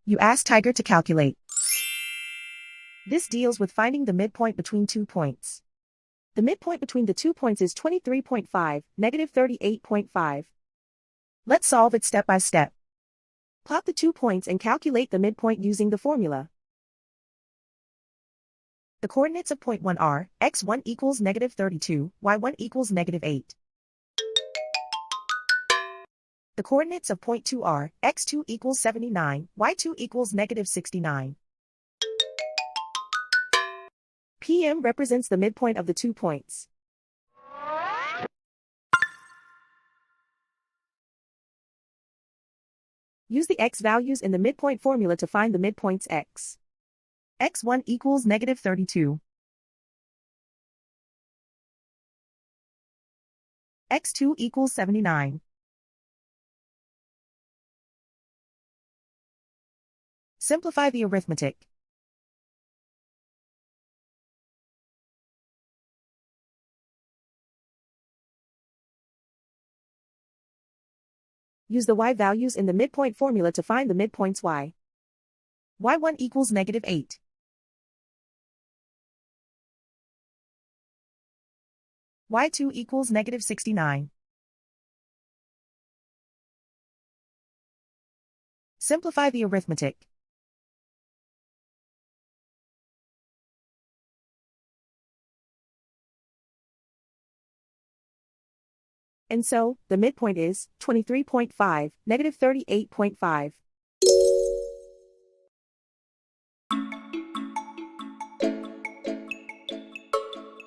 You ask Tiger to calculate. This deals with finding the midpoint between 2 points. The midpoint between the 2 points is 23.5, negative 38.5. Let's solve it step by step. Plot the 2 points and calculate the midpoint using the formula. The coordinates of point 1 are, x1 equals negative 32, y1 equals negative 8. The coordinates of point 2 are, x2 equals 79, y2 equals negative 69. PM represents the midpoint of the 2 points. Use the x values in the midpoint formula to find the midpoints x. x1 equals negative 32. x2 equals 79. Simplify the arithmetic. Use the y values in the midpoint formula to find the midpoints y. y1 equals negative 8. y2 equals negative 69. Simplify the arithmetic. And so, the midpoint is 23.5, negative 38.5.